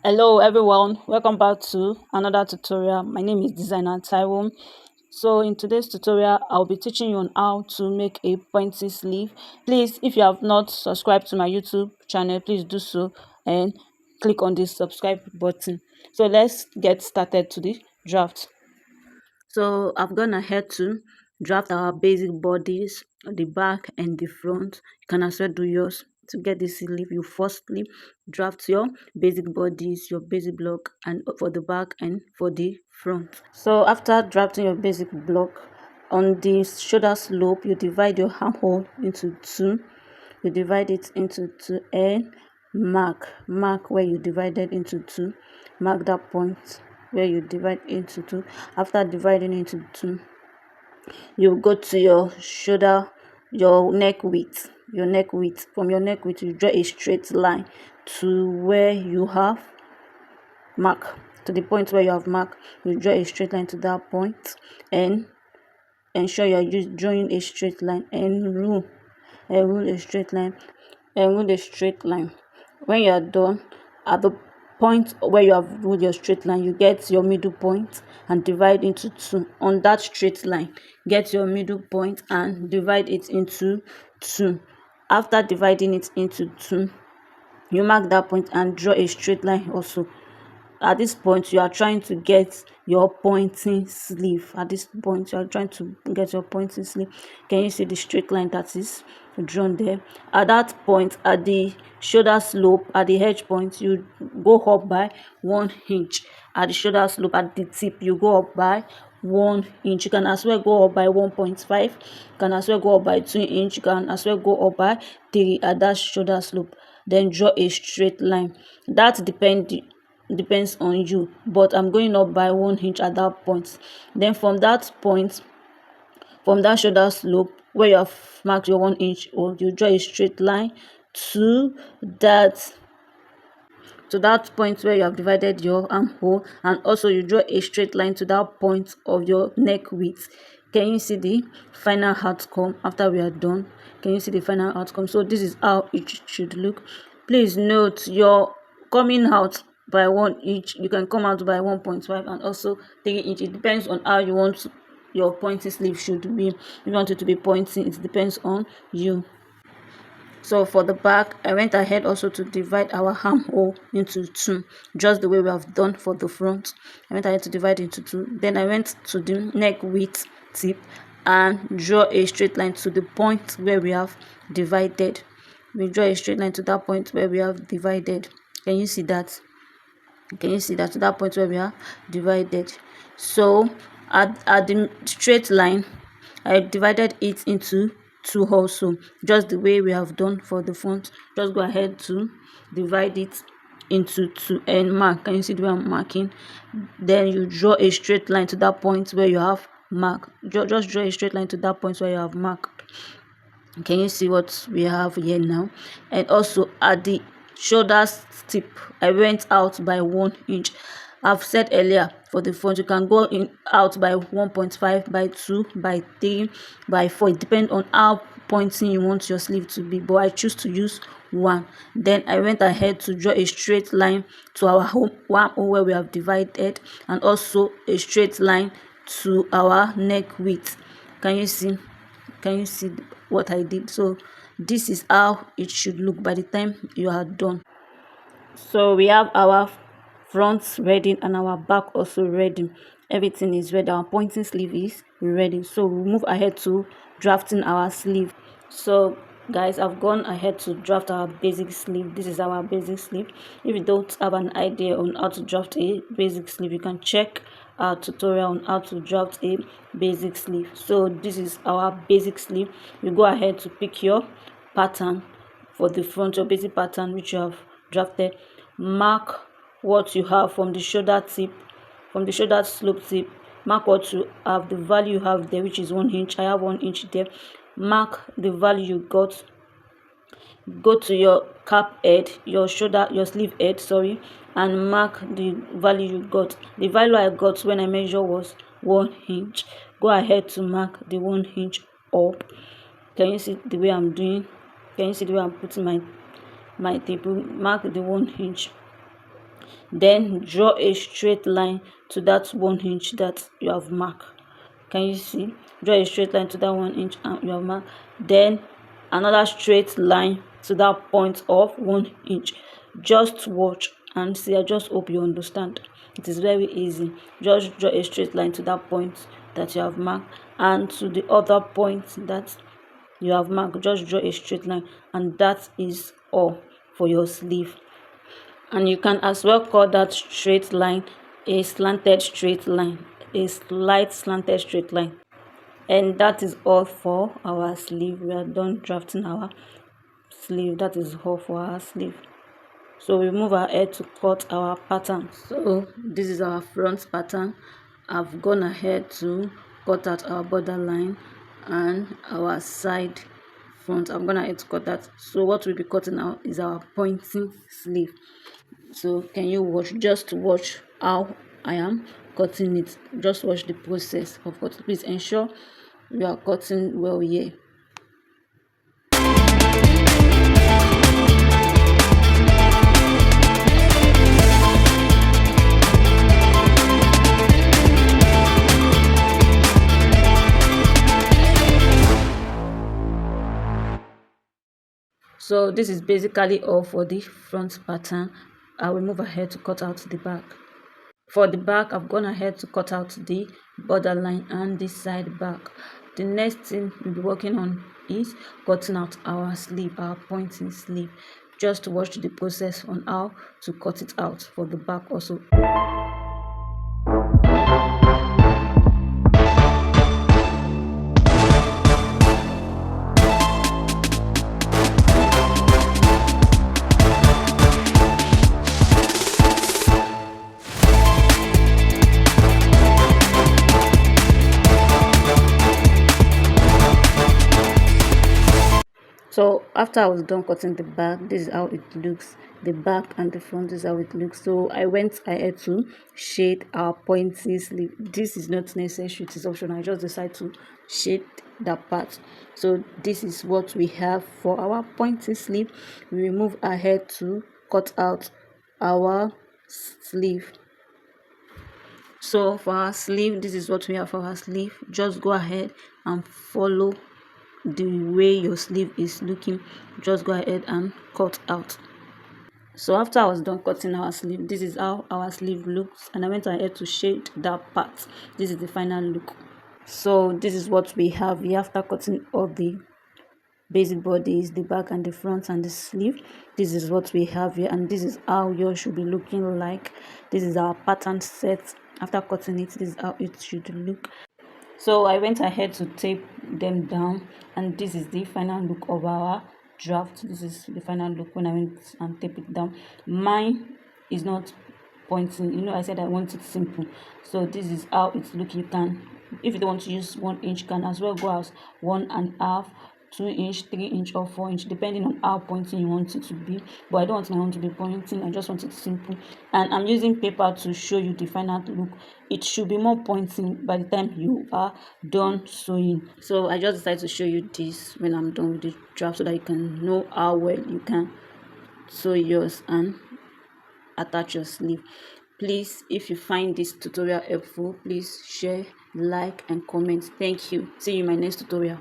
Hello everyone, welcome back to another tutorial. My name is Designer Taiwo. So in today's tutorial, I'll be teaching you on how to make a pointy sleeve. Please, if you have not subscribed to my YouTube channel, please do so and click on the subscribe button. So let's get started to the draft. So I've gone ahead to draft our basic bodies, the back and the front. You can as well do yours. To get this sleeve, you firstly draft your basic bodies, your basic block, and for the back and for the front. So after drafting your basic block, on the shoulder slope, you divide your armhole into two. You divide it into two and mark where you divided into two. Mark that point where you divide into two. After dividing into two, you go to your shoulder, your neck width, from your neck width you draw a straight line to where you have mark, to the point where you have mark. You draw a straight line to that point and ensure you are drawing a straight line and rule a straight line When you are done, at the point where you have ruled your straight line, you get your middle point and divide into two. On that straight line, get your middle point and divide it into two. After dividing it into two, you mark that point and draw a straight line also. At this point, you are trying to get your pointing sleeve. At this point, you are trying to get your pointing sleeve. Can you see the straight line that is drawn there? At that point, at the shoulder slope, at the edge point, you go up by 1 inch. At the shoulder slope, at the tip, you go up by 1 inch. You can as well go up by 1.5. You can as well go up by 2 inch. You can as well go up by 3 at that shoulder slope. Then draw a straight line. That depends on you, but I'm going up by 1 inch at that point. Then from that point, from that shoulder slope where you have marked your 1 inch hole, you draw a straight line to that point where you have divided your armhole, and also you draw a straight line to that point of your neck width. Can you see the final outcome after we are done? Can you see the final outcome? So this is how it should look. Please note, your coming out by 1 inch, you can come out by 1.5 and also 3 inch. It depends on how you want your pointing sleeve should be. If you want it to be pointing, it depends on you. So for the back, I went ahead also to divide our armhole into two, just the way we have done for the front. I went ahead to divide into two. Then I went to the neck width tip and draw a straight line to the point where we have divided. We draw a straight line to that point where we have divided. Can you see that? Can you see that? To that point where we are divided. So at the straight line, I divided it into two also, just the way we have done for the front. Just go ahead to divide it into two and mark. Can you see the way I'm marking? Then you draw a straight line to that point where you have marked. Just draw a straight line to that point where you have marked. Can you see what we have here now? And also at the shoulder tip, I went out by 1 inch. I've said earlier, for the front you can go in out by 1.5, by 2, by 3, by 4. It depends on how pointing you want your sleeve to be, but I choose to use 1. Then I went ahead to draw a straight line to our home one where we have divided, and also a straight line to our neck width. Can you see? Can you see what I did? So this is how it should look by the time you are done. So we have our front ready and our back also ready. Everything is ready. Our pointing sleeve is ready. So we'll move ahead to drafting our sleeve. So guys, I've gone ahead to draft our basic sleeve. This is our basic sleeve. If you don't have an idea on how to draft a basic sleeve, you can check our tutorial on how to draft a basic sleeve. So this is our basic sleeve. You go ahead to pick your pattern for the front, your basic pattern which you have drafted. Mark what you have from the shoulder tip, from the shoulder slope tip. Mark what you have, the value you have there, which is 1 inch. I have 1 inch there. Mark the value you got. Go to your cap head, your shoulder, your sleeve head, sorry, and mark the value you got. The value I got when I measure was 1 inch. Go ahead to mark the 1 inch up. Can you see the way I'm doing? Can you see the way I'm putting my table? Mark the 1 inch. Then draw a straight line to that 1 inch that you have marked. Can you see? Draw a straight line to that 1 inch you have marked. Then another straight line to that point of 1 inch. Just watch and see. I just hope you understand. It is very easy. Just draw a straight line to that point that you have marked, and to the other point that you have marked, just draw a straight line, and that is all for your sleeve. And you can as well call that straight line a slanted straight line, a slight slanted straight line. And that is all for our sleeve. We are done drafting our sleeve. That is all for our sleeve. So we move ahead to cut our pattern. So this is our front pattern. I've gone ahead to cut out our borderline and our side front. I'm gonna ahead to cut that. So what we'll be cutting out is our pointing sleeve. So can you watch? Just watch how I am cutting it. Just watch the process of cutting. Please ensure you are cutting well here. So this is basically all for the front pattern. I will move ahead to cut out the back. For the back, I've gone ahead to cut out the borderline and the side back. The next thing we'll be working on is cutting out our sleeve, our pointing sleeve. Just watch the process on how to cut it out for the back also. So after I was done cutting the back, this is how it looks. The back and the front is how it looks. So I went ahead to shade our pointy sleeve. This is not necessary, it is optional. I just decided to shade that part. So this is what we have for our pointy sleeve. We will move ahead to cut out our sleeve. So for our sleeve, this is what we have for our sleeve. Just go ahead and follow the way your sleeve is looking. Just go ahead and cut out. So after I was done cutting our sleeve, this is how our sleeve looks, and I went ahead to shade that part. This is the final look. So this is what we have here after cutting all the basic bodies, the back and the front and the sleeve. This is what we have here, and this is how yours should be looking like. This is our pattern set. After cutting it, this is how it should look. So I went ahead to tape them down, and this is the final look of our draft. This is the final look when I went and tape it down. Mine is not pointing. I said I want it simple. So this is how it's looking. You can, if you don't want to use 1 inch, can as well go as 1.5, 2 inch, 3 inch, or 4 inch, depending on how pointing you want it to be. But I don't want my own to be pointing. I just want it simple. And I'm using paper to show you the final look. It should be more pointing by the time you are done sewing. So I just decided to show you this when I'm done with the draft, so that you can know how well you can sew yours and attach your sleeve. Please, if you find this tutorial helpful, please share, like, and comment. Thank you. See you in my next tutorial.